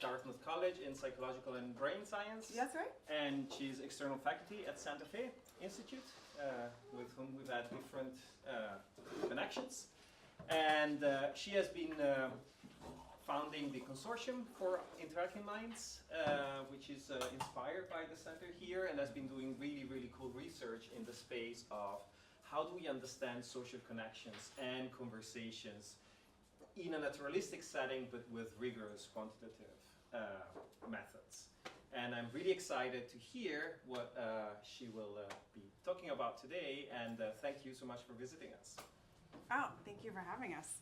Dartmouth College in Psychological and Brain Science. That's right. And she's external faculty at Santa Fe Institute, with whom we've had different connections. And she has been founding the Consortium for Interacting Minds, which is inspired by the center here, and has been doing really, really cool research in the space of how do we understand social connections and conversations in a naturalistic setting, but with rigorous quantitative methods. And I'm really excited to hear what she will be talking about today, and thank you so much for visiting us. Oh, thank you for having us.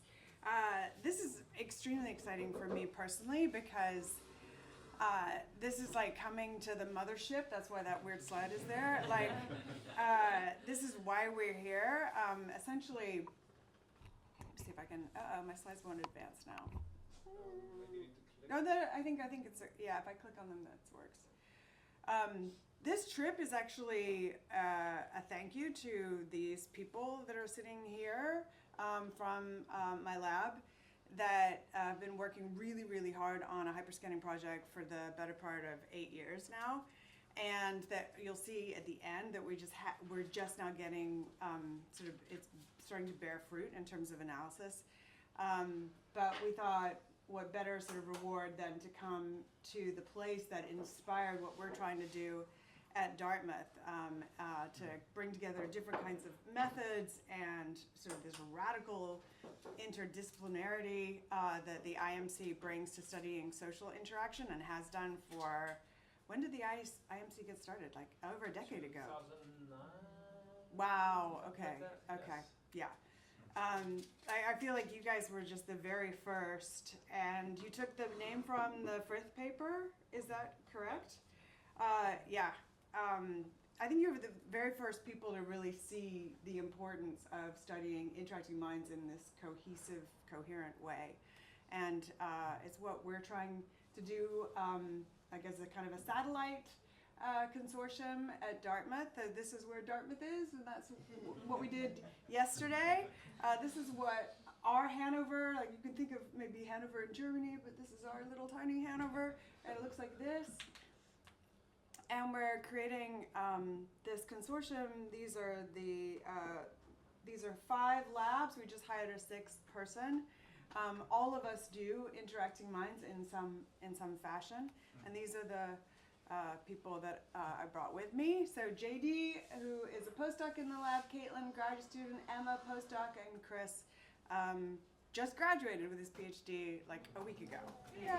This is extremely exciting for me personally because this is like coming to the mothership. That's why that weird slide is there. Like, this is why we're here. Essentially, let me see if I can. My slides won't advance now. No, I think it's yeah. If I click on them, that works. This trip is actually a thank you to these people that are sitting here from my lab that have been working really, really hard on a hyperscanning project for the better part of 8 years now. And that you'll see at the end that we're just now getting sort of, it's starting to bear fruit in terms of analysis. But we thought, what better sort of reward than to come to the place that inspired what we're trying to do at Dartmouth, to bring together different kinds of methods and sort of this radical interdisciplinarity that the IMC brings to studying social interaction and has done for, when did the IMC get started? Like over a decade ago. 2009? Wow, okay, Like okay, yes. yeah. I feel like you guys were just the very first, and you took the name from the Frith paper, is that correct? Yeah. I think you were the very first people to really see the importance of studying interacting minds in this cohesive, coherent way. And it's what we're trying to do, I guess, a kind of a satellite consortium at Dartmouth. This is where Dartmouth is, and that's what we did yesterday. This is what our Hanover, like you can think of maybe Hanover in Germany, but this is our little tiny Hanover, and it looks like this. And we're creating this consortium. These are 5 labs. We just hired a 6th person. All of us do interacting minds in some fashion, and these are the people that I brought with me. So JD, who is a postdoc in the lab, Caitlin, graduate student, Emma, postdoc, and Chris just graduated with his PhD like a week ago. Yay!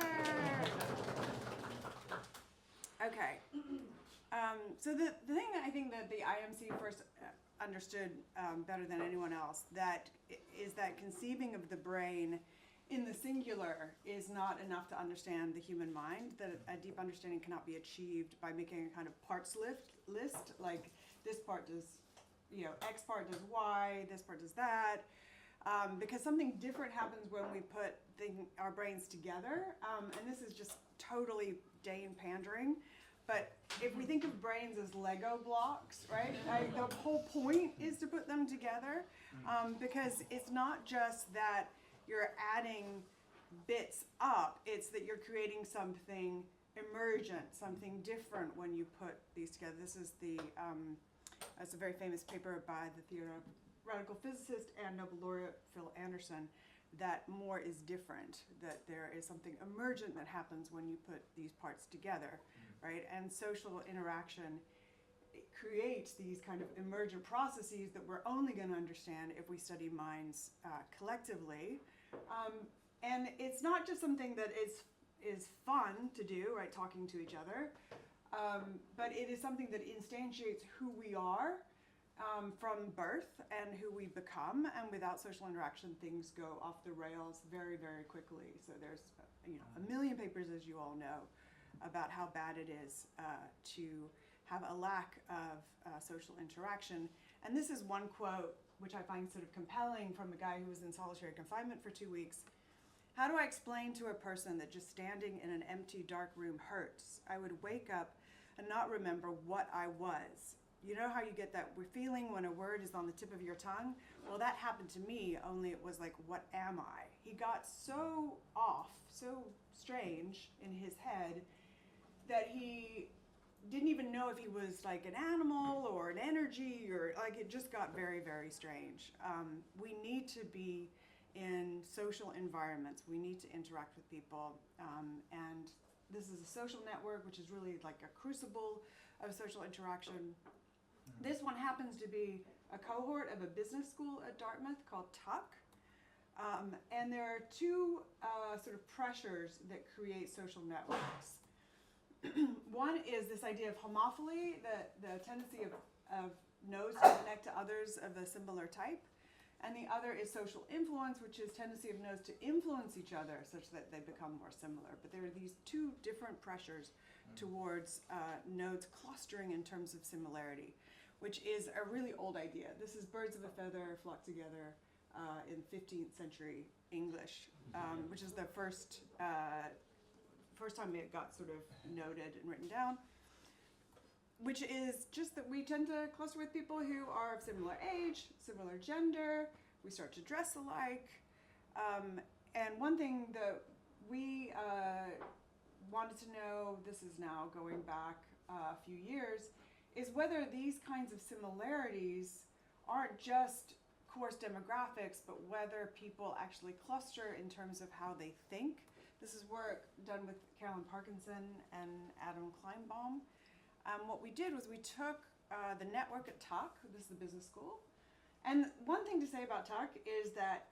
Okay. So the thing that I think that the IMC first understood better than anyone else is that conceiving of the brain in the singular is not enough to understand the human mind, that a deep understanding cannot be achieved by making a kind of parts list, like this part does, X part does Y, this part does that, because something different happens when we put our brains together, and this is just totally Dane pandering, but if we think of brains as Lego blocks, right, the whole point is to put them together, because it's not just that you're adding bits up, it's that you're creating something emergent, something different when you put these together. This is it's a very famous paper by the theoretical physicist and Nobel laureate Phil Anderson, that more is different, that there is something emergent that happens when you put these parts together, right? And social interaction creates these kind of emergent processes that we're only going to understand if we study minds collectively. And it's not just something that is fun to do, right, talking to each other, but it is something that instantiates who we are from birth and who we become, and without social interaction things go off the rails very, very quickly. So there's a million papers, as you all know, about how bad it is to have a lack of social interaction. And this is one quote which I find sort of compelling from a guy who was in solitary confinement for 2 weeks. "How do I explain to a person that just standing in an empty dark room hurts? I would wake up and not remember what I was. You know how you get that feeling when a word is on the tip of your tongue? Well, that happened to me, only it was like, what am I?" he got so off, so strange in his head that he didn't even know if he was like an animal or an energy, or like it just got very, very strange. We need to be in social environments. We need to interact with people. And this is a social network, which is really like a crucible of social interaction. This one happens to be a cohort of a business school at Dartmouth called Tuck. And there are two sort of pressures that create social networks. One is this idea of homophily, the tendency of nodes to connect to others of a similar type. And the other is social influence, which is tendency of nodes to influence each other such that they become more similar. But there are these two different pressures towards nodes clustering in terms of similarity, which is a really old idea. This is birds of a feather flock together in 15th century English, which is the first time it got sort of noted and written down, which is just that we tend to cluster with people who are of similar age, similar gender, we start to dress alike. And one thing that we wanted to know, this is now going back a few years, is whether these kinds of similarities aren't just coarse demographics, but whether people actually cluster in terms of how they think. This is work done with Carolyn Parkinson and Adam Kleinbaum. What we did was we took the network at Tuck, this is the business school, and one thing to say about Tuck is that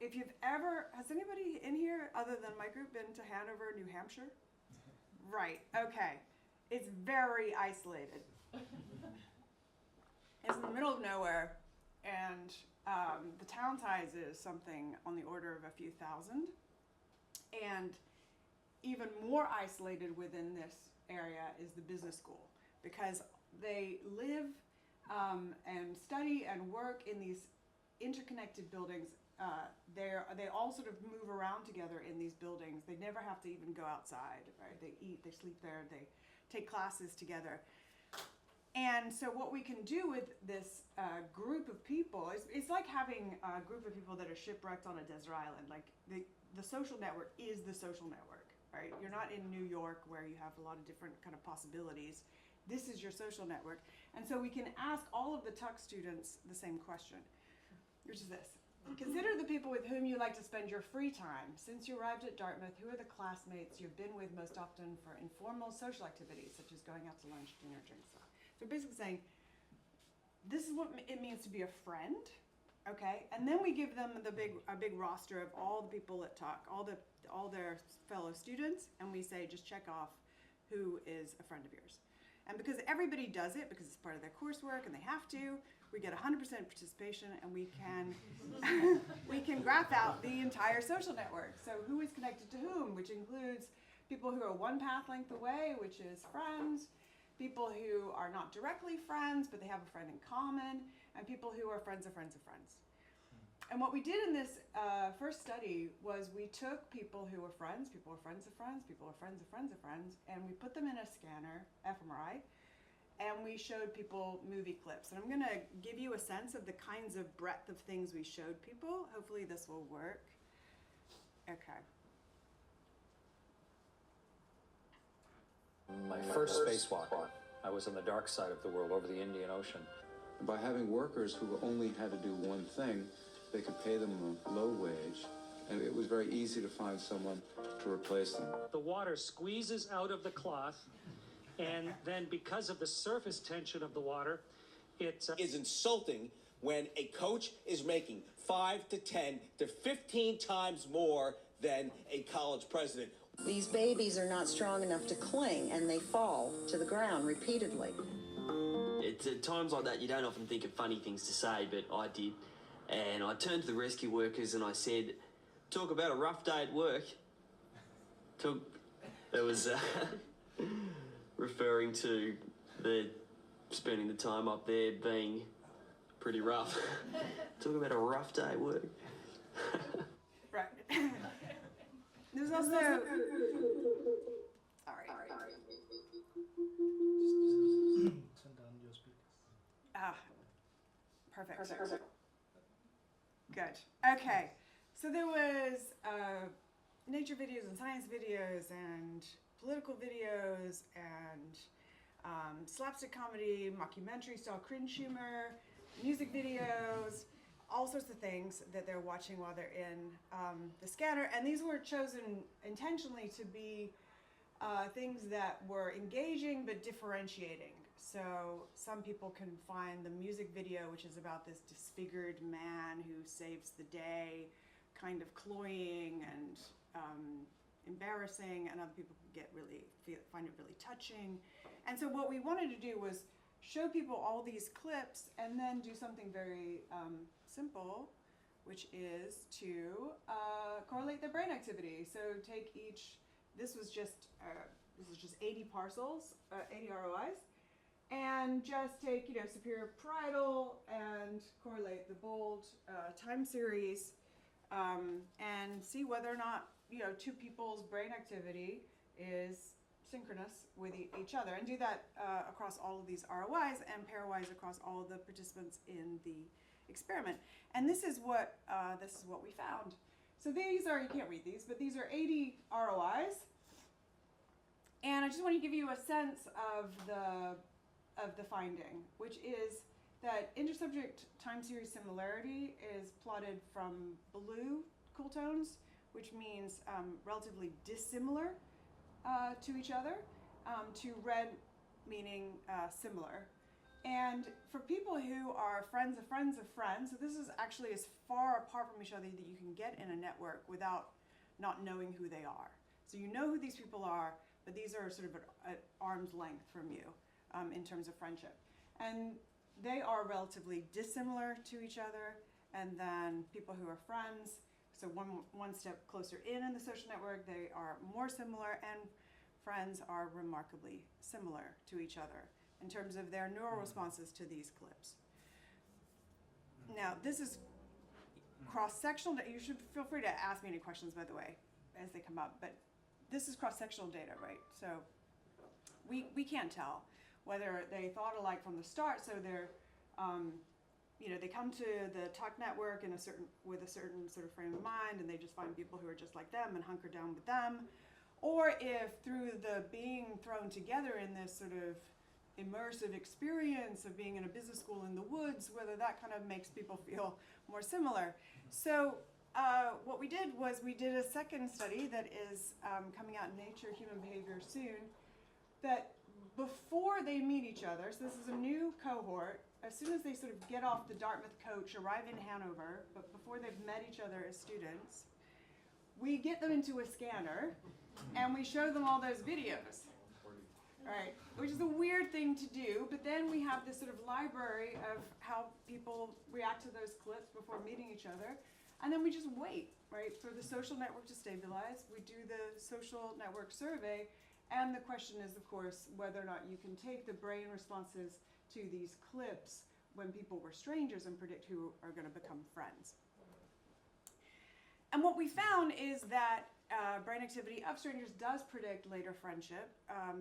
if you've ever, has anybody in here other than my group been to Hanover, New Hampshire? Right, okay. It's very isolated. It's in the middle of nowhere, and the town size is something on the order of a few thousand. And even more isolated within this area is the business school, because they live and study and work in these interconnected buildings. They all sort of move around together in these buildings. They never have to even go outside, right? They eat, they sleep there, they take classes together. And so what we can do with this group of people, it's like having a group of people that are shipwrecked on a desert island. Like the social network is the social network, right? You're not in New York where you have a lot of different kind of possibilities. This is your social network. And so we can ask all of the Tuck students the same question, which is this. Consider the people with whom you like to spend your free time. Since you arrived at Dartmouth, who are the classmates you've been with most often for informal social activities, such as going out to lunch, dinner, drinks? So basically saying, this is what it means to be a friend, okay? And then we give them a big roster of all the people at Tuck, all their fellow students, and we say, just check off who is a friend of yours. And because everybody does it, because it's part of their coursework and they have to, we get 100% participation, and we can we can graph out the entire social network. So who is connected to whom, which includes people who are one path length away, which is friends, people who are not directly friends, but they have a friend in common, and people who are friends of friends of friends. And what we did in this first study was we took people who were friends, people who are friends of friends, people who are friends of friends of friends, and we put them in a scanner, fMRI, and we showed people movie clips. And I'm going to give you a sense of the kinds of breadth of things we showed people. Hopefully this will work. Okay. My first spacewalk, I was on the dark side of the world, over the Indian Ocean. By having workers who only had to do one thing, they could pay them a low wage, and it was very easy to find someone to replace them. The water squeezes out of the cloth, and then because of the surface tension of the water, it is insulting when a coach is making 5 to 10 to 15 times more than a college president. These babies are not strong enough to cling, and they fall to the ground repeatedly. It's at times like that you don't often think of funny things to say, but I did. And I turned to the rescue workers and I said, talk about a rough day at work. That was referring to the spending the time up there being pretty rough. Talk about a rough day at work. Right. There's also... All right. Turn down your speakers. Perfect. Good. Okay. So there was nature videos and science videos and political videos and slapstick comedy, mockumentary style cringe humor, music videos, all sorts of things that they're watching while they're in the scanner. And these were chosen intentionally to be things that were engaging but differentiating. So some people can find the music video, which is about this disfigured man who saves the day, kind of cloying and embarrassing, and other people find it really touching. And so what we wanted to do was show people all these clips and then do something very simple, which is to correlate their brain activity. So take each. This was just 80 parcels, 80 ROIs, and just take superior parietal and correlate the bold time series, and see whether or not two people's brain activity is synchronous with each other, and do that across all of these ROIs and pairwise across all of the participants in the experiment. And this is what we found. So these are, you can't read these, but these are 80 ROIs. And I just want to give you a sense of the finding, which is that intersubject time series similarity is plotted from blue cool tones, which means relatively dissimilar to each other, to red meaning similar. And for people who are friends of friends of friends, so this is actually as far apart from each other that you can get in a network without not knowing who they are. So you know who these people are, but these are sort of at arm's length from you in terms of friendship. And they are relatively dissimilar to each other. And then people who are friends, so one step closer in the social network, they are more similar, and friends are remarkably similar to each other in terms of their neural responses to these clips. Now, this is cross-sectional. You should feel free to ask me any questions, by the way, as they come up. But this is cross-sectional data, right? So we can't tell whether they thought alike from the start. So they're, they come to the talk network with a certain sort of frame of mind, and they just find people who are just like them and hunker down with them. Or if through the being thrown together in this sort of immersive experience of being in a business school in the woods, whether that kind of makes people feel more similar. So what we did was we did a second study that is coming out in Nature Human Behavior soon, that before they meet each other, so this is a new cohort, as soon as they sort of get off the Dartmouth coach, arrive in Hanover, but before they've met each other as students, we get them into a scanner and we show them all those videos. Right, which is a weird thing to do, but then we have this sort of library of how people react to those clips before meeting each other, and then we just wait, right, for the social network to stabilize. We do the social network survey, and the question is, of course, whether or not you can take the brain responses to these clips when people were strangers and predict who are going to become friends. And what we found is that brain activity of strangers does predict later friendship.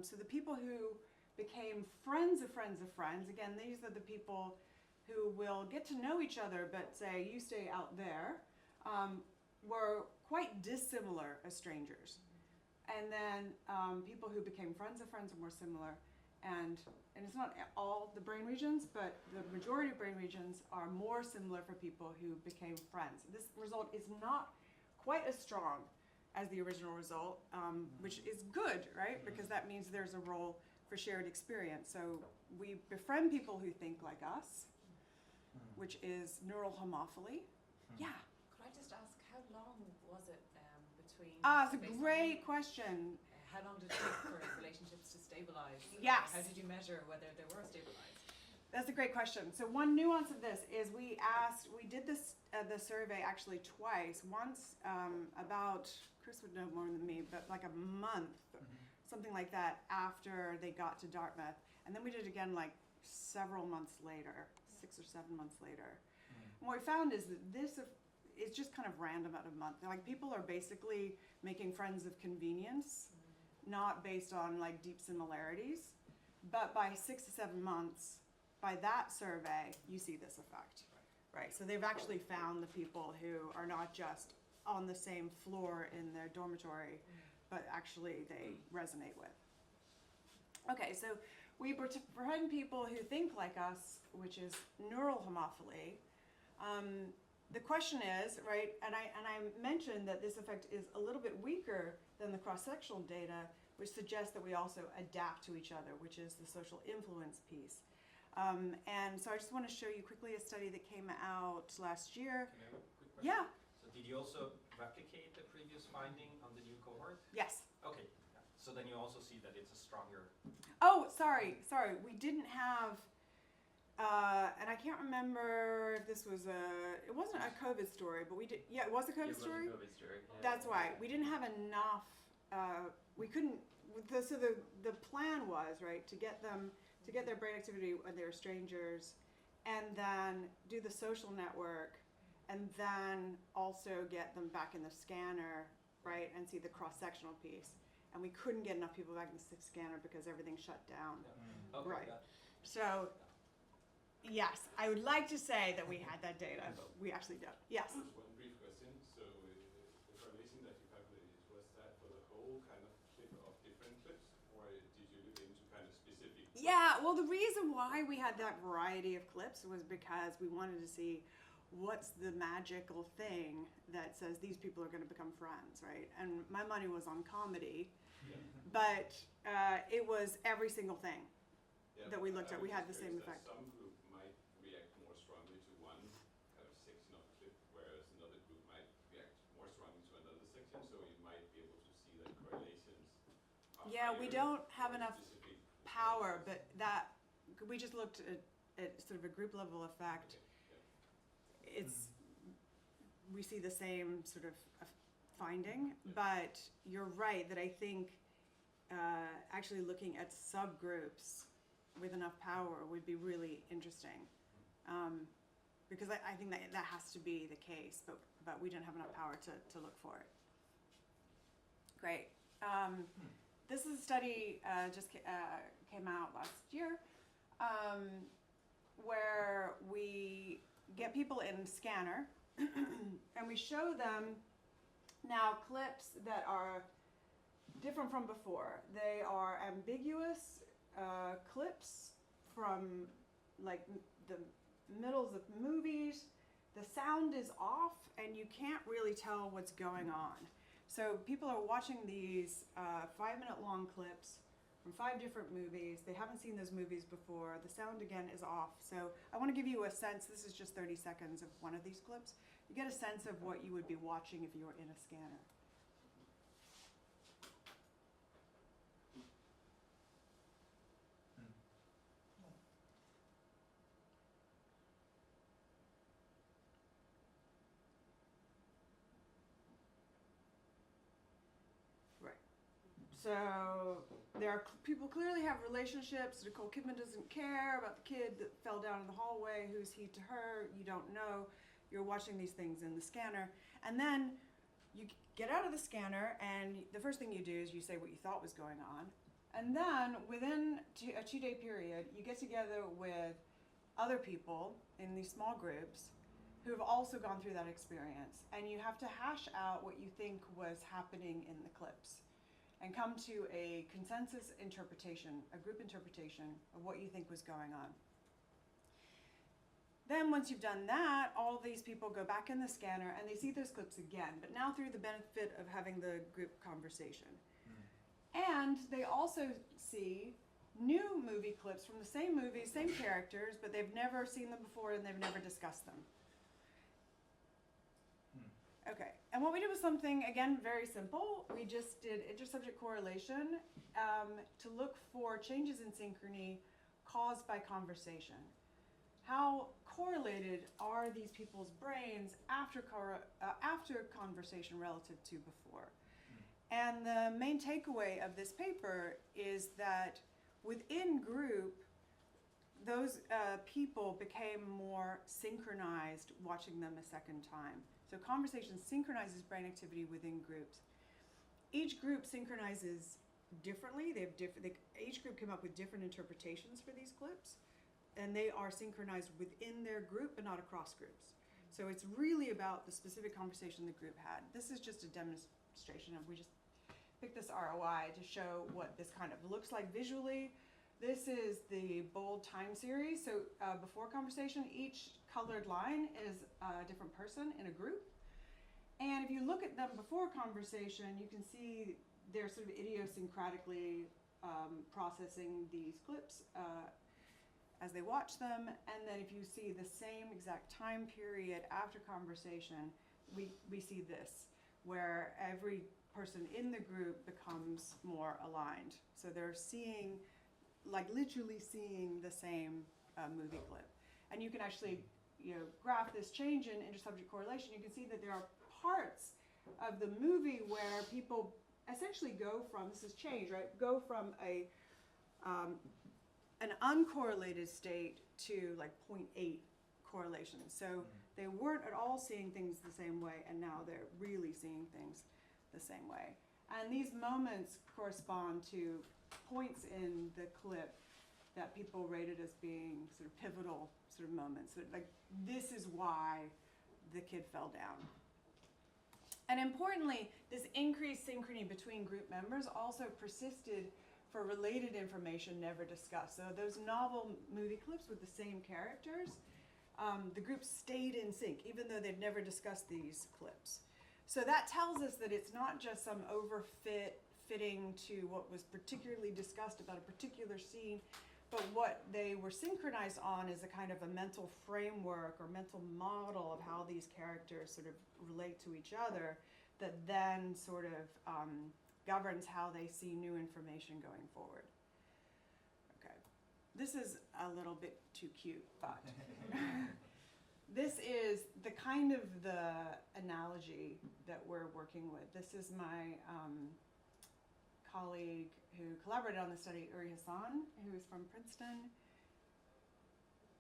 So the people who became friends of friends of friends, again, these are the people who will get to know each other, but say, you stay out there, were quite dissimilar as strangers. And then people who became friends of friends are more similar. And it's not all the brain regions, but the majority of brain regions are more similar for people who became friends. This result is not quite as strong as the original result, which is good, right? Because that means there's a role for shared experience. So we befriend people who think like us, which is neural homophily. Yeah? Could I just ask, how long was it between... It's a great question. How long did it take for relationships to stabilize? Yes. How did you measure whether they were stabilized? That's a great question. So one nuance of this is we did this the survey actually twice. Once about, Chris would know more than me, but like a month, something like that, after they got to Dartmouth. And then we did it again like several months later, 6 or 7 months later. And what we found is that this is just kind of random at a month. Like people are basically making friends of convenience, not based on like deep similarities. But by 6 to 7 months, by that survey, you see this effect, right? So they've actually found the people who are not just on the same floor in their dormitory, but actually they resonate with. Okay, so we befriend people who think like us, which is neural homophily. The question is, right, and I mentioned that this effect is a little bit weaker than the cross-sectional data, which suggests that we also adapt to each other, which is the social influence piece. And so I just want to show you quickly a study that came out last year. Can I have a quick question? Yeah. So did you also replicate the previous finding on the new cohort? Yes. Okay. Yeah. So then you also see that it's a stronger. Oh, sorry. We didn't have, and I can't remember if this was it wasn't a COVID story, but we did, yeah, it was a COVID story? It was a COVID story. Yeah. That's why. We didn't have enough, we couldn't, so the plan was, right, to get their brain activity when they were strangers, and then do the social network, and then also get them back in the scanner, right, and see the cross-sectional piece. And we couldn't get enough people back in the scanner because everything shut down. Yeah. Okay. Right. Yeah. So, yes, I would like to say that we had that data, but we actually don't. Yes? Just one brief question. So the correlation that you calculated, was that for the whole kind of clip of different clips, or did you look into kind of specific? Yeah, well, the reason why we had that variety of clips was because we wanted to see what's the magical thing that says these people are going to become friends, right? And my money was on comedy, but it was every single thing that we looked at. We had the same effect. Some group might react more strongly to one kind of section of clip, whereas another group might react more strongly to another section, so you might be able to see that correlations are Yeah, we higher don't have for enough specific power, correlations. but that we just looked at sort of a group level effect. It's we see the same sort of finding, but you're right that I think actually looking at subgroups with enough power would be really interesting, because I think that has to be the case, but we didn't have enough power to look for it. Great. This is a study just came out last year, where we get people in scanner and we show them now clips that are different from before. They are ambiguous clips from like the middles of movies. The sound is off and you can't really tell what's going on. So people are watching these 5-minute long clips from 5 different movies. They haven't seen those movies before. The sound again is off. So I want to give you a sense, this is just 30 seconds of one of these clips. You get a sense of what you would be watching if you were in a scanner. So there are people clearly have relationships. Nicole Kidman doesn't care about the kid that fell down in the hallway. Who's he to her? You don't know. You're watching these things in the scanner. And then you get out of the scanner and the first thing you do is you say what you thought was going on. And then within a 2-day period, you get together with other people in these small groups who have also gone through that experience. And you have to hash out what you think was happening in the clips and come to a consensus interpretation, a group interpretation of what you think was going on. Then once you've done that, all these people go back in the scanner and they see those clips again, but now through the benefit of having the group conversation. And they also see new movie clips from the same movie, same characters, but they've never seen them before and they've never discussed them. Okay, and what we did was something, again, very simple. We just did intersubject correlation to look for changes in synchrony caused by conversation. How correlated are these people's brains after conversation relative to before? And the main takeaway of this paper is that within group, those people became more synchronized watching them a second time. So conversation synchronizes brain activity within groups. Each group synchronizes differently. Each group came up with different interpretations for these clips, and they are synchronized within their group, but not across groups. So it's really about the specific conversation the group had. This is just a demonstration of, we just picked this ROI to show what this kind of looks like visually. This is the bold time series. So before conversation, each colored line is a different person in a group. And if you look at them before conversation, you can see they're sort of idiosyncratically processing these clips as they watch them. And then if you see the same exact time period after conversation, we see this, where every person in the group becomes more aligned. So they're seeing, like literally seeing the same movie clip. And you can actually, graph this change in intersubject correlation. You can see that there are parts of the movie where people essentially go from, this is change, right? Go from an uncorrelated state to like 0.8 correlation. So they weren't at all seeing things the same way, and now they're really seeing things the same way. And these moments correspond to points in the clip that people rated as being sort of pivotal sort of moments. So like, this is why the kid fell down. And importantly, this increased synchrony between group members also persisted for related information never discussed. So those novel movie clips with the same characters, the group stayed in sync, even though they'd never discussed these clips. So that tells us that it's not just some fitting to what was particularly discussed about a particular scene, but what they were synchronized on is a kind of a mental framework or mental model of how these characters sort of relate to each other that then sort of governs how they see new information going forward. Okay, this is a little bit too cute, but this is the kind of the analogy that we're working with. This is my colleague who collaborated on the study, Uri Hassan, who is from Princeton.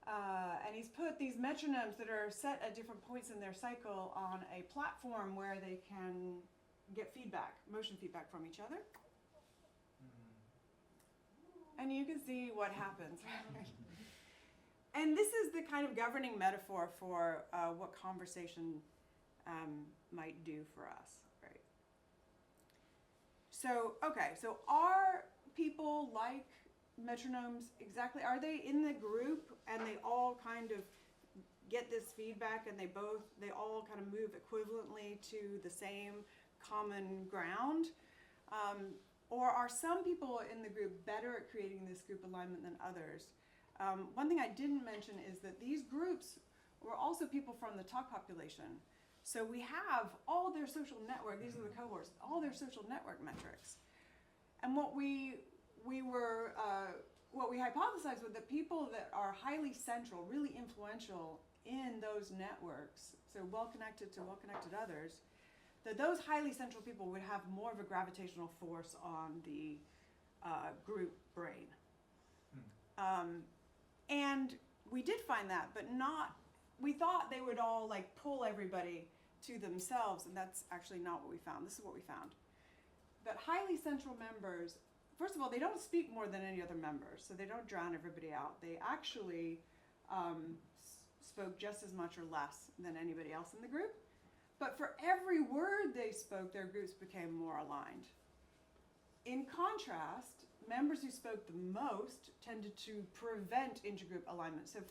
And he's put these metronomes that are set at different points in their cycle on a platform where they can get feedback, motion feedback from each other. And you can see what happens. And this is the kind of governing metaphor for what conversation might do for us, right? So, okay, so are people like metronomes exactly? Are they in the group and they all kind of get this feedback and they all kind of move equivalently to the same common ground? Or are some people in the group better at creating this group alignment than others? One thing I didn't mention is that these groups were also people from the talk population. So we have all their social network, these are the cohorts, all their social network metrics. And what we hypothesized was that people that are highly central, really influential in those networks, so well-connected to well-connected others, that those highly central people would have more of a gravitational force on the group brain. And we did find that, but we thought they would all like pull everybody to themselves, and that's actually not what we found. This is what we found. That highly central members, first of all, they don't speak more than any other members, so they don't drown everybody out. They actually spoke just as much or less than anybody else in the group. But for every word they spoke, their groups became more aligned. In contrast, members who spoke the most tended to prevent intergroup alignment. So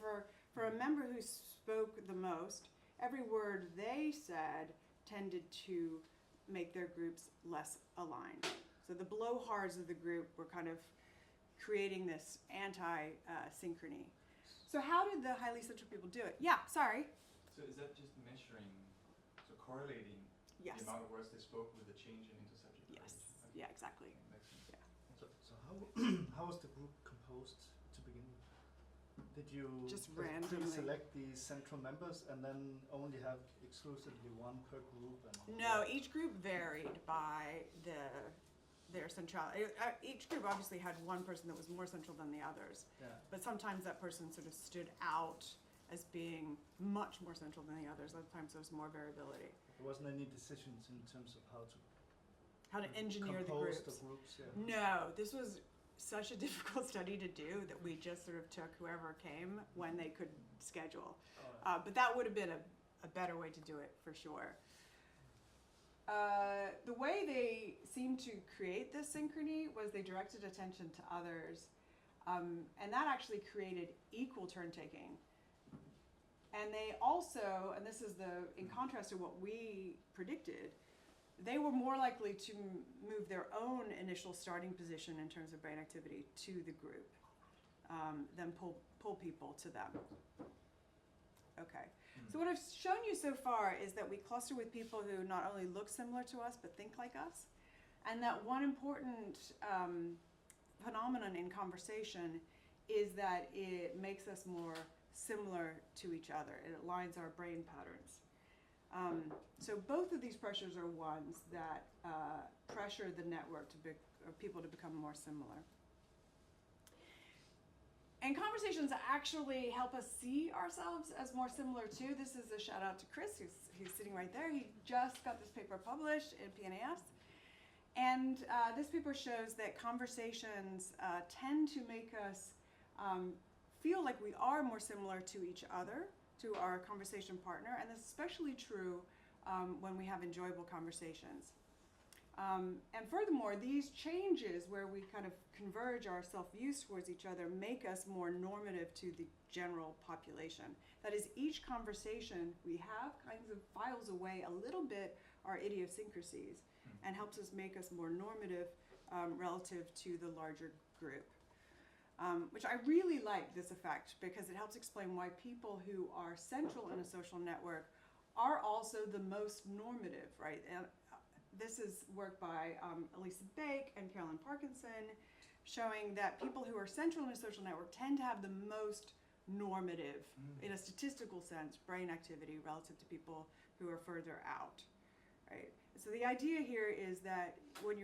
for a member who spoke the most, every word they said tended to make their groups less aligned. So the blowhards of the group were kind of creating this anti-synchrony. So how did the highly central people do it? Yeah, sorry. So is that just measuring, so correlating Yes. the amount of words they spoke with the change in intersubject? Yes. Okay. Yeah, exactly. Makes sense. Yeah. So how was the group composed to begin with? Did you Just randomly select the central members and then only have exclusively one per group? And No, each group varied by their centrality. Each group obviously had one person that was more central than the others, Yeah. but sometimes that person sort of stood out as being much more central than the others. Other times there was more variability. There wasn't any decisions in terms of how to engineer the compose groups. the groups, yeah. No, this was such a difficult study to do that we just sort of took whoever came when they could schedule. But that would have been a better way to do it for sure. The way they seemed to create this synchrony was they directed attention to others, and that actually created equal turn taking. And they also, and this is in contrast to what we predicted, they were more likely to move their own initial starting position in terms of brain activity to the group than pull people to them. Okay, so what I've shown you so far is that we cluster with people who not only look similar to us, but think like us. And that one important phenomenon in conversation is that it makes us more similar to each other. It aligns our brain patterns. So both of these pressures are ones that pressure the network or people to become more similar. And conversations actually help us see ourselves as more similar too. This is a shout out to Chris, who's sitting right there. He just got this paper published in PNAS. And this paper shows that conversations tend to make us feel like we are more similar to each other, to our conversation partner, and this is especially true when we have enjoyable conversations. And furthermore, these changes where we kind of converge our self-views towards each other make us more normative to the general population. That is, each conversation we have kind of files away a little bit our idiosyncrasies and helps us make us more normative relative to the larger group. Which I really like this effect because it helps explain why people who are central in a social network are also the most normative, right? And this is work by Elisa Bake and Carolyn Parkinson, showing that people who are central in a social network tend to have the most normative, in a statistical sense, brain activity relative to people who are further out, right? So the idea here is that when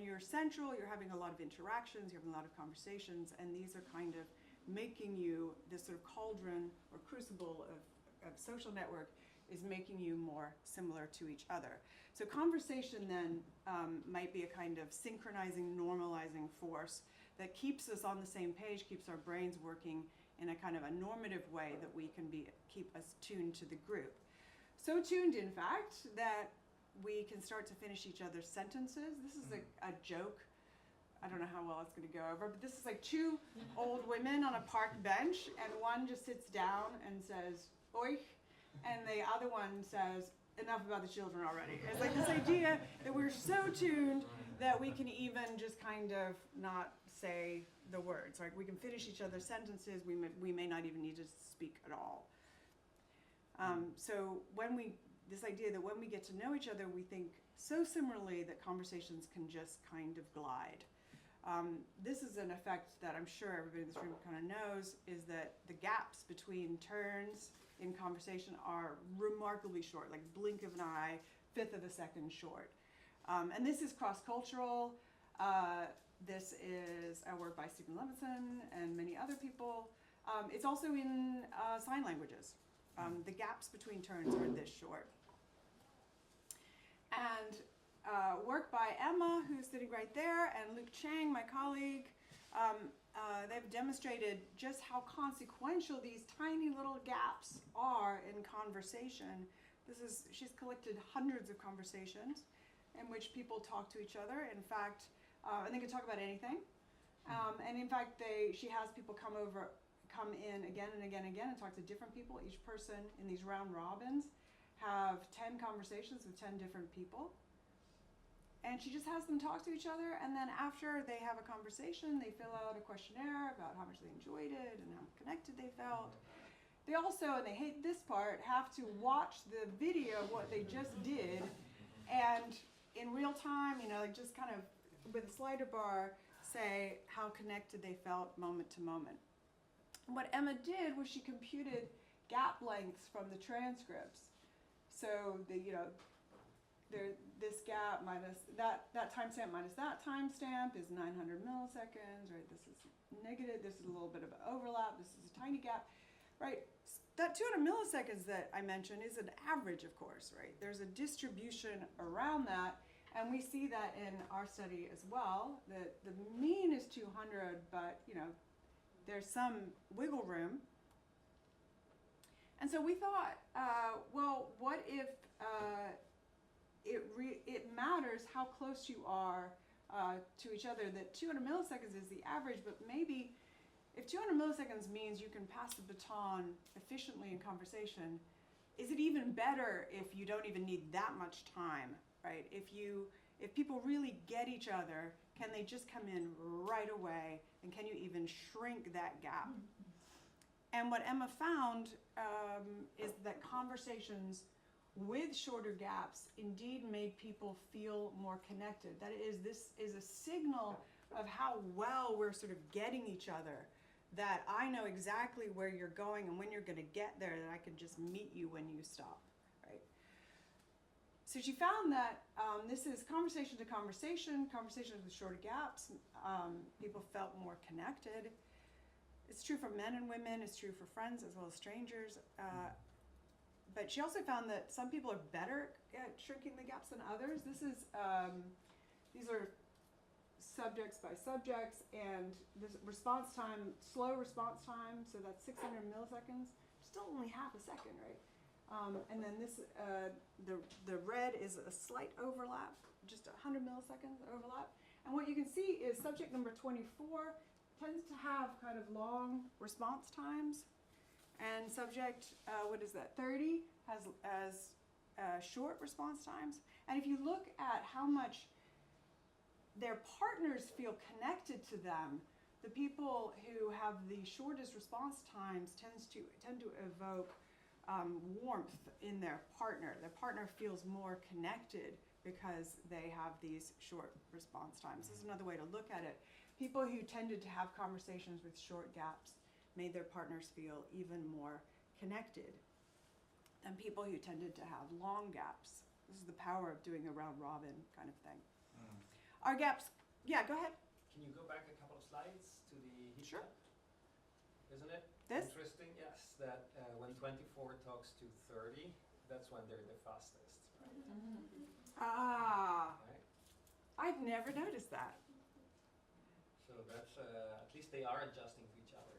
you're central, you're having a lot of interactions, you're having a lot of conversations, and these are kind of making you, this sort of cauldron or crucible of social network is making you more similar to each other. So conversation then might be a kind of synchronizing, normalizing force that keeps us on the same page, keeps our brains working in a kind of a normative way that we can keep us tuned to the group. So tuned, in fact, that we can start to finish each other's sentences. This is a joke. I don't know how well it's going to go over, but this is like two old women on a park bench, and one just sits down and says, "Oich," and the other one says, "Enough about the children already." It's like this idea that we're so tuned that we can even just kind of not say the words. Like we can finish each other's sentences. We may not even need to speak at all. So this idea that when we get to know each other, we think so similarly that conversations can just kind of glide. This is an effect that I'm sure everybody in this room kind of knows, is that the gaps between turns in conversation are remarkably short, like blink of an eye, fifth of a second short. And this is cross-cultural. This is a work by Stephen Levinson and many other people. It's also in sign languages. The gaps between turns are this short. And work by Emma, who's sitting right there, and Luke Chang, my colleague, they've demonstrated just how consequential these tiny little gaps are in conversation. She's collected hundreds of conversations in which people talk to each other. In fact, and they can talk about anything. And in fact, she has people come in again and again and again and talk to different people. Each person in these round robins have 10 conversations with 10 different people. And she just has them talk to each other, and then after they have a conversation, they fill out a questionnaire about how much they enjoyed it and how connected they felt. They also, and they hate this part, have to watch the video of what they just did, and in real time, like just kind of with a slider bar, say how connected they felt moment to moment. And what Emma did was she computed gap lengths from the transcripts. So this gap minus that timestamp minus that timestamp is 900 milliseconds, right? This is negative, this is a little bit of an overlap, this is a tiny gap, right? That 200 milliseconds that I mentioned is an average, of course, right? There's a distribution around that, and we see that in our study as well. The mean is 200, but there's some wiggle room. And so we thought, well, what if it matters how close you are to each other, that 200 milliseconds is the average, but maybe if 200 milliseconds means you can pass the baton efficiently in conversation, is it even better if you don't even need that much time, right? If people really get each other, can they just come in right away, and can you even shrink that gap? And what Emma found is that conversations with shorter gaps indeed made people feel more connected. That is, this is a signal of how well we're sort of getting each other, that I know exactly where you're going and when you're going to get there, that I can just meet you when you stop, right? So she found that this is conversation to conversation, conversations with shorter gaps, people felt more connected. It's true for men and women, it's true for friends as well as strangers. But she also found that some people are better at shrinking the gaps than others. These are subjects by subjects, and this response time, slow response time, so that's 600 milliseconds, still only half a second, right? And then this, the red is a slight overlap, just 100 milliseconds overlap. And what you can see is subject number 24 tends to have kind of long response times, and subject, 30 has short response times. And if you look at how much their partners feel connected to them, the people who have the shortest response times tend to evoke warmth in their partner. Their partner feels more connected because they have these short response times. This is another way to look at it. People who tended to have conversations with short gaps made their partners feel even more connected than people who tended to have long gaps. This is the power of doing a round robin kind of thing. Our gaps, yeah, go ahead. Can you go back a couple of slides to the heat Sure. map? Isn't it This? interesting? Yes, that when 24 talks to 30, that's when they're the fastest, right? Ah, Right? I've never noticed that. So that's, at least they are adjusting to each other.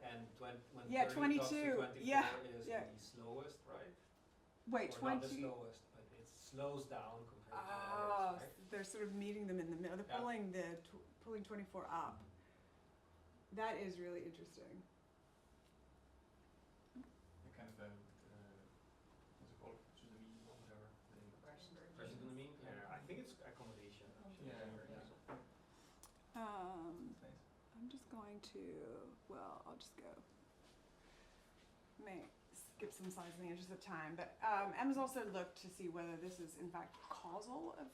And when Yeah, 30 talks to 22, 24 yeah, is yeah. the slowest, right? Wait, Or not the 20? slowest, but it slows down compared to Oh, others, right? they're sort of meeting them in the middle. They're Yeah. pulling 24 up. That is really interesting. You kind of what's it called? To the mean or whatever. Pressure to the mean? Yeah. I think it's accommodation. Yeah. I'm just going to, well, I'll just go. May skip some slides in the interest of time, but Emma's also looked to see whether this is in fact causal of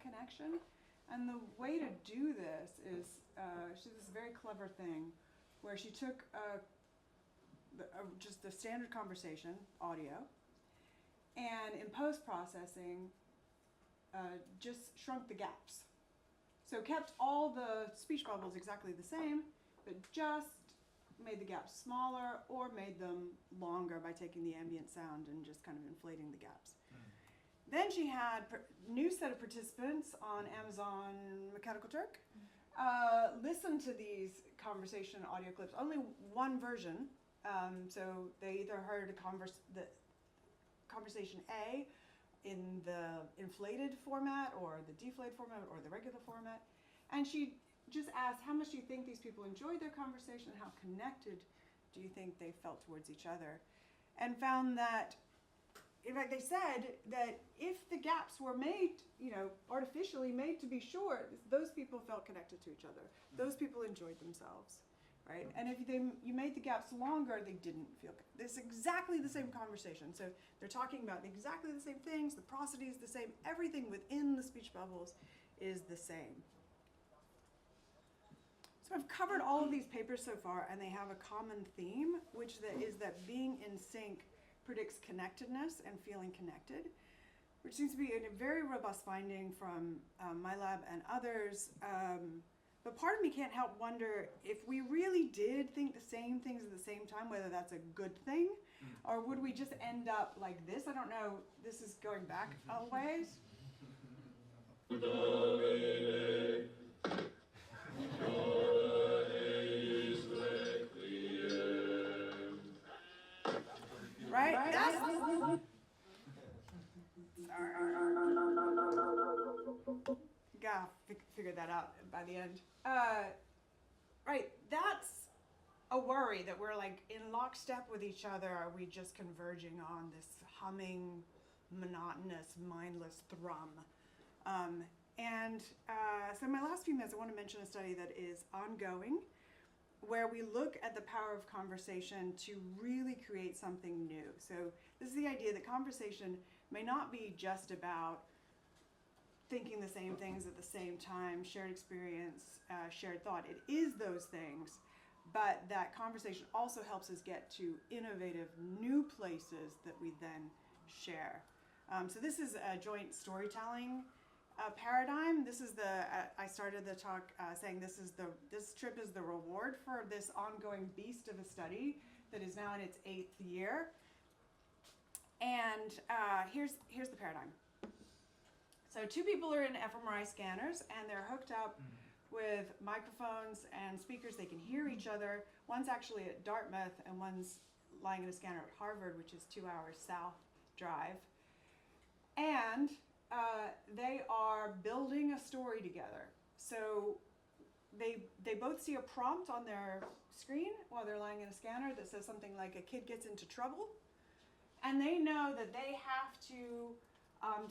connection. And the way to do this is she did this very clever thing where she took just the standard conversation, audio, and in post-processing, just shrunk the gaps. So kept all the speech bubbles exactly the same, but just made the gaps smaller or made them longer by taking the ambient sound and just kind of inflating the gaps. Then she had a new set of participants on Amazon Mechanical Turk listen to these conversation audio clips, only one version. So they either heard the conversation A in the inflated format or the deflated format or the regular format. And she just asked, how much do you think these people enjoyed their conversation? How connected do you think they felt towards each other? And found that, in fact, they said that if the gaps were made, artificially made to be short, those people felt connected to each other. Those people enjoyed themselves, right? And if you made the gaps longer, they didn't feel good. It's exactly the same conversation. So they're talking about exactly the same things, the prosody is the same, everything within the speech bubbles is the same. So I've covered all of these papers so far, and they have a common theme, which is that being in sync predicts connectedness and feeling connected, which seems to be a very robust finding from my lab and others. But part of me can't help wonder if we really did think the same things at the same time, whether that's a good thing, or would we just end up like this? I don't know. This is going back a ways. figured that out by the end. Right, that's a worry that we're like in lockstep with each other. Are we just converging on this humming, monotonous, mindless thrum? So in my last few minutes, I want to mention a study that is ongoing, where we look at the power of conversation to really create something new. So this is the idea that conversation may not be just about thinking the same things at the same time, shared experience, shared thought. It is those things, but that conversation also helps us get to innovative new places that we then share. So this is a joint storytelling paradigm. This is I started the talk saying this trip is the reward for this ongoing beast of a study that is now in its 8th year. And here's the paradigm. So 2 people are in fMRI scanners, and they're hooked up with microphones and speakers. They can hear each other. One's actually at Dartmouth, and one's lying in a scanner at Harvard, which is 2 hours south drive. And they are building a story together. So they both see a prompt on their screen while they're lying in a scanner that says something like, a kid gets into trouble. And they know that they have to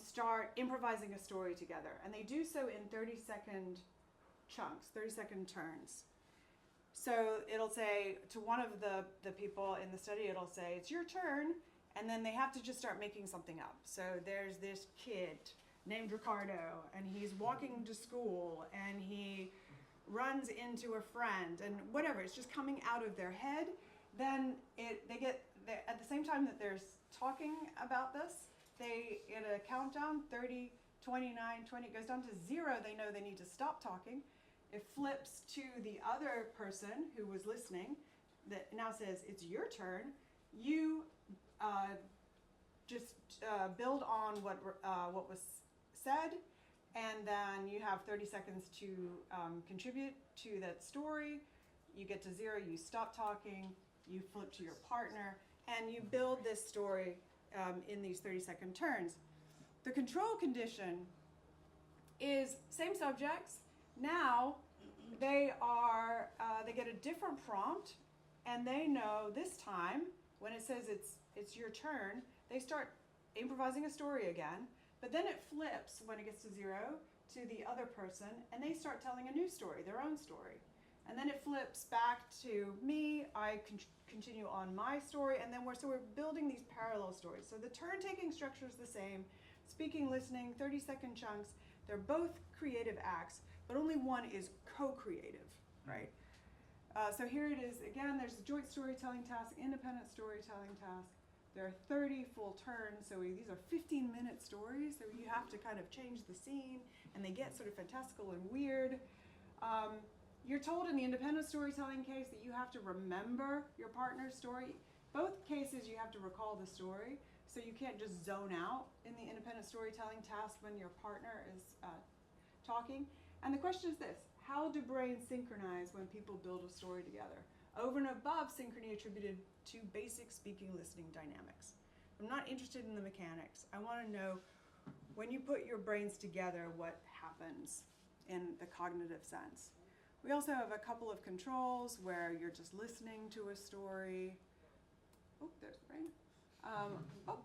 start improvising a story together. And they do so in 30-second chunks, 30-second turns. So it'll say to one of the people in the study, it'll say, it's your turn. And then they have to just start making something up. So there's this kid named Ricardo, and he's walking to school, and he runs into a friend, and whatever. It's just coming out of their head. Then at the same time that they're talking about this, they get a countdown, 30, 29, 20, it goes down to 0. They know they need to stop talking. It flips to the other person who was listening that now says, it's your turn. You just build on what was said, and then you have 30 seconds to contribute to that story. You get to 0, you stop talking, you flip to your partner, and you build this story in these 30-second turns. The control condition is same subjects. Now they get a different prompt, and they know this time when it says it's your turn, they start improvising a story again, but then it flips when it gets to 0 to the other person, and they start telling a new story, their own story. And then it flips back to me, I continue on my story, and then we're building these parallel stories. So the turn-taking structure is the same, speaking, listening, 30-second chunks. They're both creative acts, but only one is co-creative, right? So here it is, again, there's a joint storytelling task, independent storytelling task. There are 30 full turns, so these are 15-minute stories, so you have to kind of change the scene, and they get sort of fantastical and weird. You're told in the independent storytelling case that you have to remember your partner's story. Both cases you have to recall the story, so you can't just zone out in the independent storytelling task when your partner is talking. And the question is this: how do brains synchronize when people build a story together? Over and above synchrony attributed to basic speaking listening dynamics. I'm not interested in the mechanics. I want to know when you put your brains together, what happens in the cognitive sense. We also have a couple of controls where you're just listening to a story. Oh, there's the brain.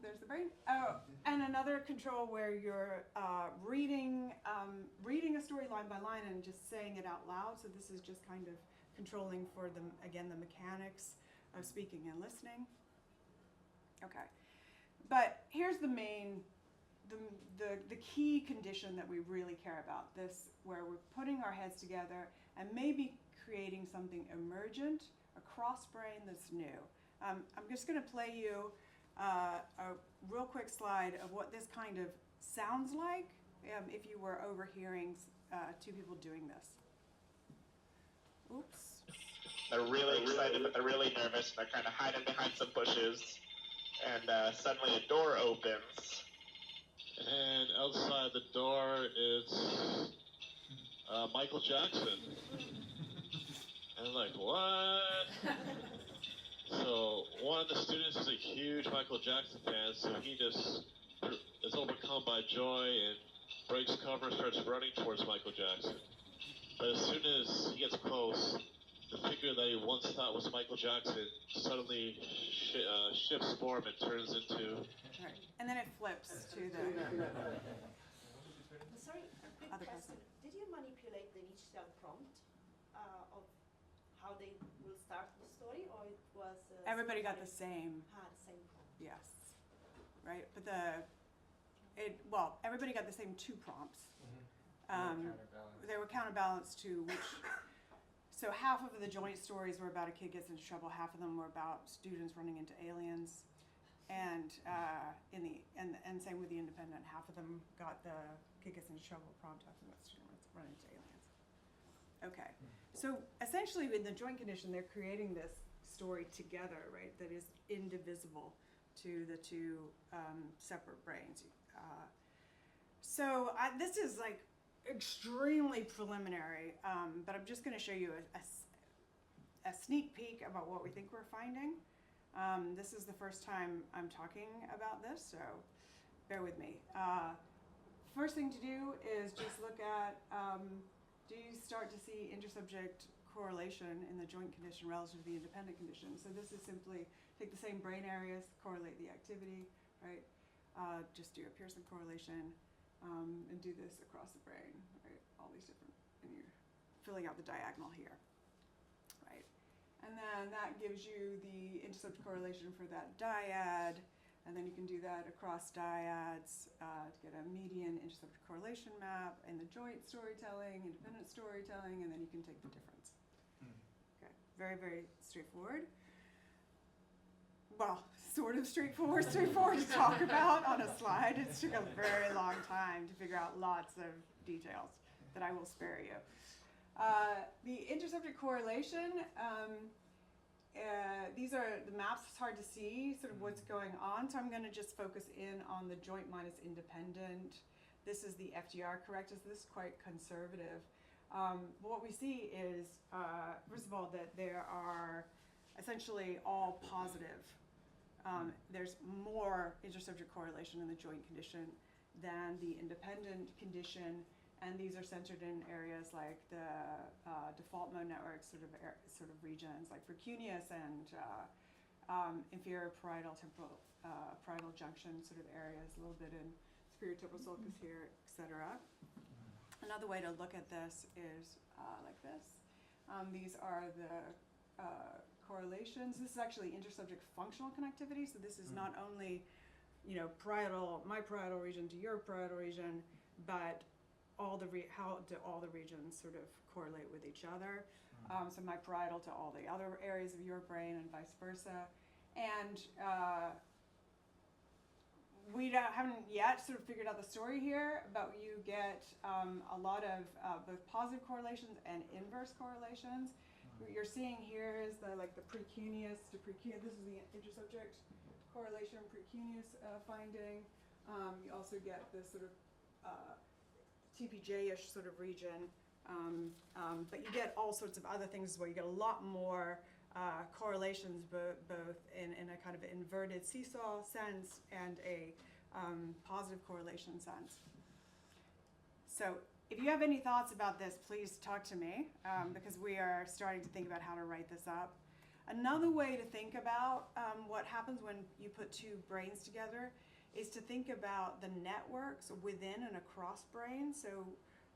There's the brain. Oh, and another control where you're reading a story line by line and just saying it out loud. So this is just kind of controlling for the mechanics of speaking and listening. Okay, but here's the main, the key condition that we really care about. This, where we're putting our heads together and maybe creating something emergent, a cross brain that's new. I'm just going to play you a real quick slide of what this kind of sounds like if you were overhearing 2 people doing this. Oops. They're really excited, but they're really nervous. They're kind of hiding behind some bushes. And suddenly a door opens. And outside the door is Michael Jackson. And I'm like, what? So one of the students is a huge Michael Jackson fan, so he just is overcome by joy and breaks discover starts running towards Michael Jackson. But as soon as he gets close, the figure that he once thought was Michael Jackson suddenly shifts form and turns into... Right. And then it flips to the Sorry, a quick other question. person. Did you manipulate the initial prompt of how they will start the story, or it was... Everybody got the same. The same prompt. Yes. Right, but everybody got the same 2 prompts. They were counterbalanced to which, so half of the joint stories were about a kid gets into trouble, half of them were about students running into aliens, and same with the independent, half of them got the kid gets into trouble prompt, half of them got students running into aliens. Okay, so essentially in the joint condition, they're creating this story together, right, that is indivisible to the 2 separate brains. This is like extremely preliminary, but I'm just going to show you a sneak peek about what we think we're finding. This is the first time I'm talking about this, so bear with me. First thing to do is just look at, do you start to see intersubject correlation in the joint condition relative to the independent condition? So this is simply take the same brain areas, correlate the activity, right? Just do a Pearson correlation and do this across the brain, right? All these different, and you're filling out the diagonal here, right? And then that gives you the intersubject correlation for that dyad, and then you can do that across dyads to get a median intersubject correlation map in the joint storytelling, independent storytelling, and then you can take the difference. Okay, very, very straightforward. Well, sort of straightforward to talk about on a slide. It took a very long time to figure out lots of details that I will spare you. The intersubject correlation, these are the maps. It's hard to see sort of what's going on, so I'm going to just focus in on the joint minus independent. This is the FDR correctness. This is quite conservative. What we see is, first of all, that there are essentially all positive. There's more intersubject correlation in the joint condition than the independent condition, and these are centered in areas like the default mode network sort of regions, like precuneus and inferior parietal temporal parietal junction sort of areas, a little bit in superior temporal sulcus here, etc. Another way to look at this is like this. These are the correlations. This is actually intersubject functional connectivity. So this is not only, my parietal region to your parietal region, but how do all the regions sort of correlate with each other. So my parietal to all the other areas of your brain and vice versa. And we haven't yet sort of figured out the story here, but you get a lot of both positive correlations and inverse correlations. What you're seeing here is the precuneus to precuneus. This is the intersubject correlation precuneus finding. You also get this sort of TPJ-ish sort of region, but you get all sorts of other things as well. You get a lot more correlations, both in a kind of inverted seesaw sense and a positive correlation sense. So if you have any thoughts about this, please talk to me, because we are starting to think about how to write this up. Another way to think about what happens when you put 2 brains together is to think about the networks within and across brains. So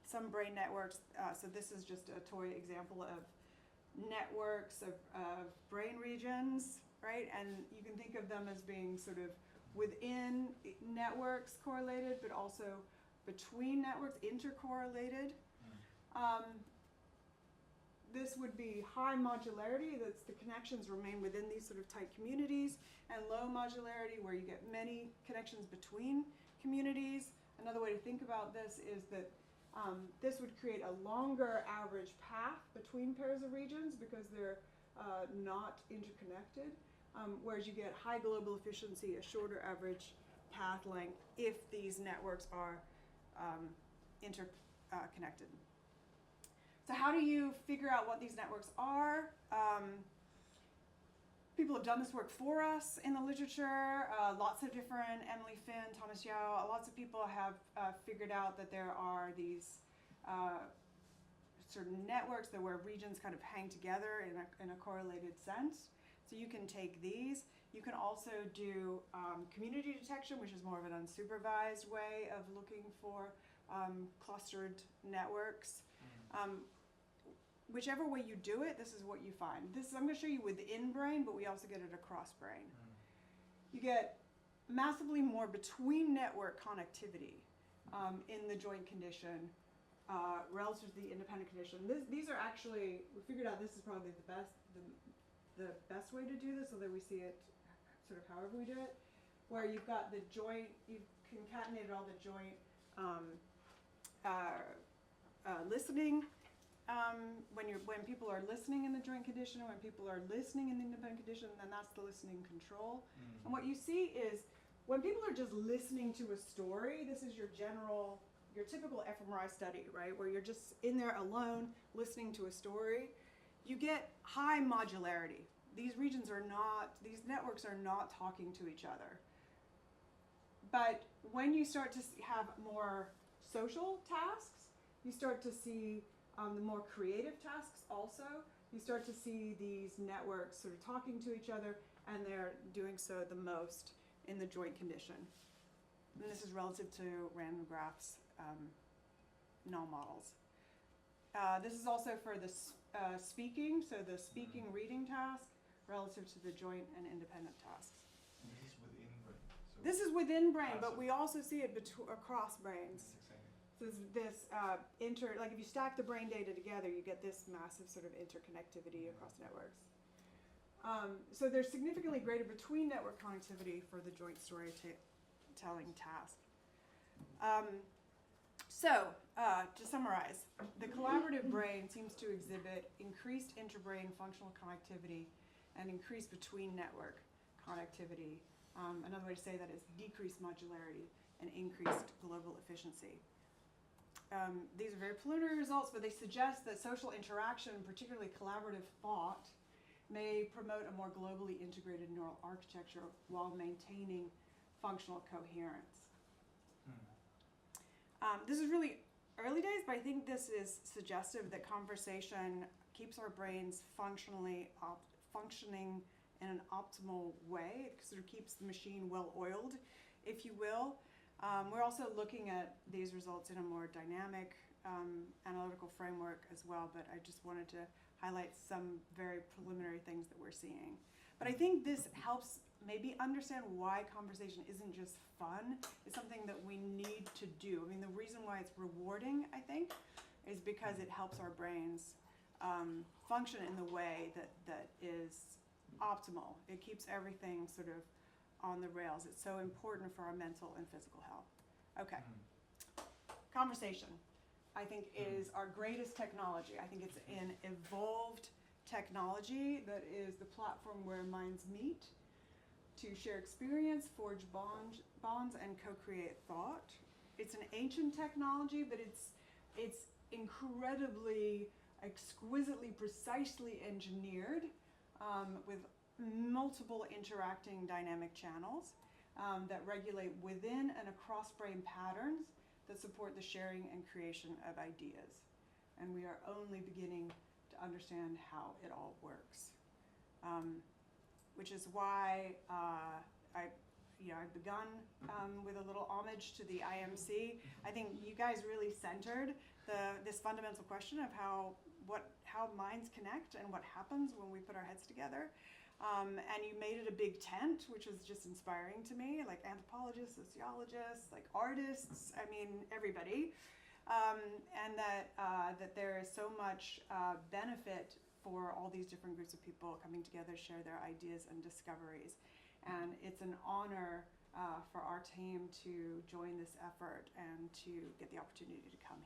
some brain networks, so this is just a toy example of networks of brain regions, right? And you can think of them as being sort of within networks correlated, but also between networks intercorrelated. This would be high modularity, that's the connections remain within these sort of tight communities, and low modularity where you get many connections between communities. Another way to think about this is that this would create a longer average path between pairs of regions because they're not interconnected, whereas you get high global efficiency, a shorter average path length if these networks are interconnected. So how do you figure out what these networks are? People have done this work for us in the literature. Lots of different, Emily Finn, Thomas Yao, lots of people have figured out that there are these certain networks that where regions kind of hang together in a correlated sense. So you can take these. You can also do community detection, which is more of an unsupervised way of looking for clustered networks. Whichever way you do it, this is what you find. I'm going to show you within brain, but we also get it across brain. You get massively more between network connectivity in the joint condition relative to the independent condition. These are actually, we figured out this is probably the best way to do this, so that we see it sort of however we do it, where you've got the joint, you've concatenated all the joint listening. When people are listening in the joint condition, when people are listening in the independent condition, then that's the listening control. And what you see is when people are just listening to a story, this is your typical fMRI study, right? Where you're just in there alone listening to a story. You get high modularity. These networks are not talking to each other. But when you start to have more social tasks, you start to see the more creative tasks also, you start to see these networks sort of talking to each other, and they're doing so the most in the joint condition. And this is relative to random graphs, null models. This is also for the speaking, so the speaking reading task relative to the joint and independent tasks. And this is within brain. So this is within brain, but we also see it across brains. So this like if you stack the brain data together, you get this massive sort of interconnectivity across networks. So there's significantly greater between network connectivity for the joint storytelling task. To summarize, the collaborative brain seems to exhibit increased interbrain functional connectivity and increased between network connectivity. Another way to say that is decreased modularity and increased global efficiency. These are very preliminary results, but they suggest that social interaction, particularly collaborative thought, may promote a more globally integrated neural architecture while maintaining functional coherence. This is really early days, but I think this is suggestive that conversation keeps our brains functioning in an optimal way. It sort of keeps the machine well-oiled, if you will. We're also looking at these results in a more dynamic analytical framework as well, but I just wanted to highlight some very preliminary things that we're seeing. But I think this helps maybe understand why conversation isn't just fun. It's something that we need to do. I mean, the reason why it's rewarding, I think, is because it helps our brains function in the way that is optimal. It keeps everything sort of on the rails. It's so important for our mental and physical health. Okay. Conversation, I think, is our greatest technology. I think it's an evolved technology that is the platform where minds meet to share experience, forge bonds, and co-create thought. It's an ancient technology, but it's incredibly, exquisitely, precisely engineered with multiple interacting dynamic channels that regulate within and across brain patterns that support the sharing and creation of ideas. And we are only beginning to understand how it all works. Which is why I've begun with a little homage to the IMC. I think you guys really centered this fundamental question of how minds connect and what happens when we put our heads together. And you made it a big tent, which was just inspiring to me, like anthropologists, sociologists, like artists, I mean, everybody. And that there is so much benefit for all these different groups of people coming together, share their ideas and discoveries. And it's an honor for our team to join this effort and to get the opportunity to come